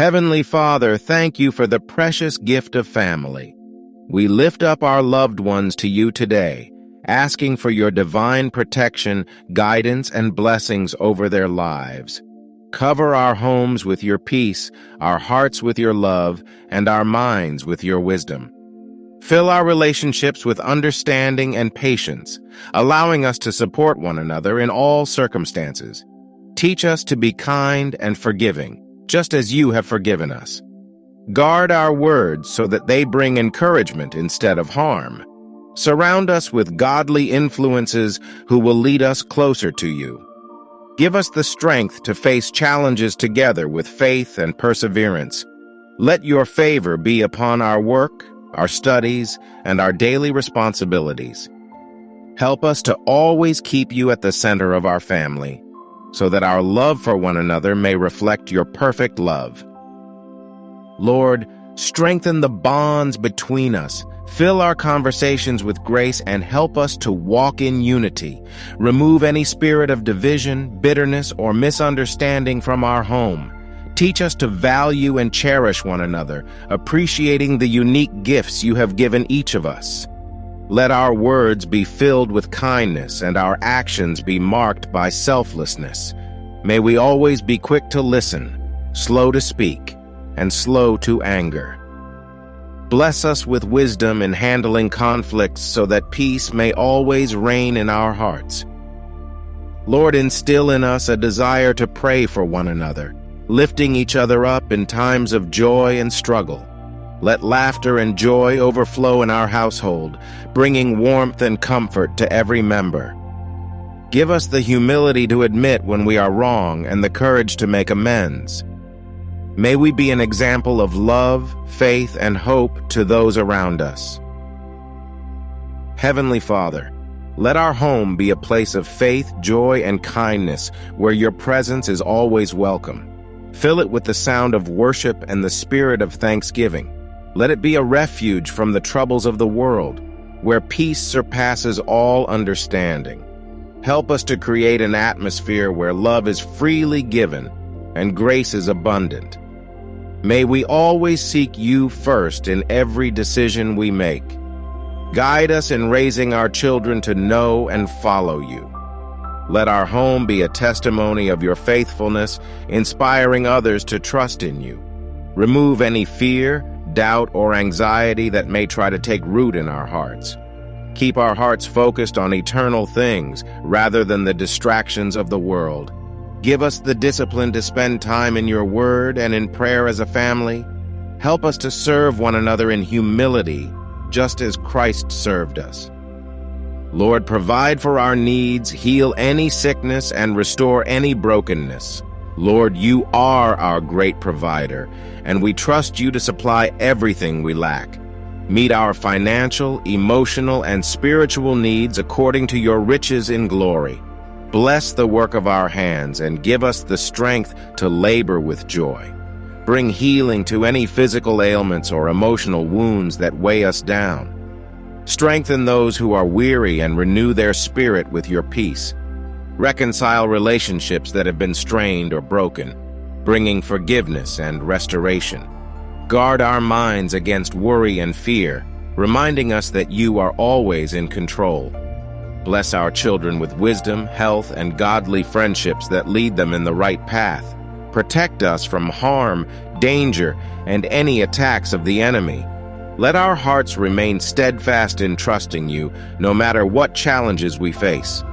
Heavenly Father, thank you for the precious gift of family. We lift up our loved ones to you today, asking for your divine protection, guidance, and blessings over their lives. Cover our homes with your peace, our hearts with your love, and our minds with your wisdom. Fill our relationships with understanding and patience, allowing us to support one another in all circumstances. Teach us to be kind and forgiving, just as you have forgiven us. Guard our words so that they bring encouragement instead of harm. Surround us with godly influences who will lead us closer to you. Give us the strength to face challenges together with faith and perseverance. Let your favor be upon our work, our studies, and our daily responsibilities. Help us to always keep you at the center of our family, so that our love for one another may reflect your perfect love. Lord, strengthen the bonds between us. Fill our conversations with grace and help us to walk in unity. Remove any spirit of division, bitterness, or misunderstanding from our home. Teach us to value and cherish one another, appreciating the unique gifts you have given each of us. Let our words be filled with kindness and our actions be marked by selflessness. May we always be quick to listen, slow to speak, and slow to anger. Bless us with wisdom in handling conflicts so that peace may always reign in our hearts. Lord, instill in us a desire to pray for one another, lifting each other up in times of joy and struggle. Let laughter and joy overflow in our household, bringing warmth and comfort to every member. Give us the humility to admit when we are wrong and the courage to make amends. May we be an example of love, faith, and hope to those around us. Heavenly Father, let our home be a place of faith, joy, and kindness where your presence is always welcome. Fill it with the sound of worship and the spirit of thanksgiving. Let it be a refuge from the troubles of the world, where peace surpasses all understanding. Help us to create an atmosphere where love is freely given and grace is abundant. May we always seek you first in every decision we make. Guide us in raising our children to know and follow you. Let our home be a testimony of your faithfulness, inspiring others to trust in you. Remove any fear, doubt, or anxiety that may try to take root in our hearts. Keep our hearts focused on eternal things rather than the distractions of the world. Give us the discipline to spend time in your word and in prayer as a family. Help us to serve one another in humility, just as Christ served us. Lord, provide for our needs, heal any sickness, and restore any brokenness. Lord, you are our great provider, and we trust you to supply everything we lack. Meet our financial, emotional, and spiritual needs according to your riches in glory. Bless the work of our hands and give us the strength to labor with joy. Bring healing to any physical ailments or emotional wounds that weigh us down. Strengthen those who are weary and renew their spirit with your peace. Reconcile relationships that have been strained or broken, bringing forgiveness and restoration. Guard our minds against worry and fear, reminding us that you are always in control. Bless our children with wisdom, health, and godly friendships that lead them in the right path. Protect us from harm, danger, and any attacks of the enemy. Let our hearts remain steadfast in trusting you, no matter what challenges we face.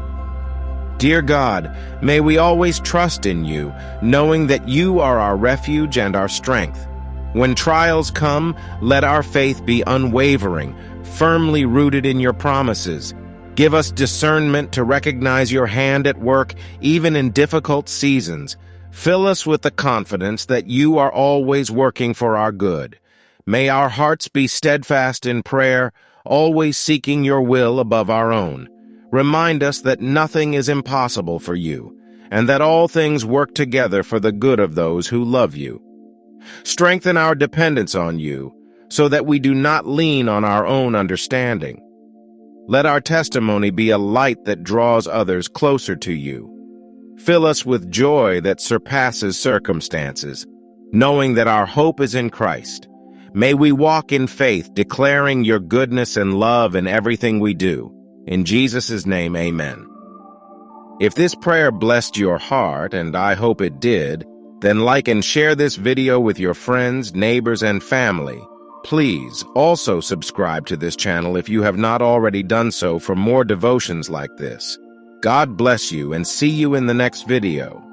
Dear God, may we always trust in you, knowing that you are our refuge and our strength. When trials come, let our faith be unwavering, firmly rooted in your promises. Give us discernment to recognize your hand at work, even in difficult seasons. Fill us with the confidence that you are always working for our good. May our hearts be steadfast in prayer, always seeking your will above our own. Remind us that nothing is impossible for you, and that all things work together for the good of those who love you. Strengthen our dependence on you, so that we do not lean on our own understanding. Let our testimony be a light that draws others closer to you. Fill us with joy that surpasses circumstances. knowing that our hope is in Christ. May we walk in faith, declaring your goodness and love in everything we do. In Jesus' name, amen. If this prayer blessed your heart, and I hope it did, then like and share this video with your friends, neighbors, and family. Please also subscribe to this channel if you have not already done so for more devotions like this. God bless you and see you in the next video.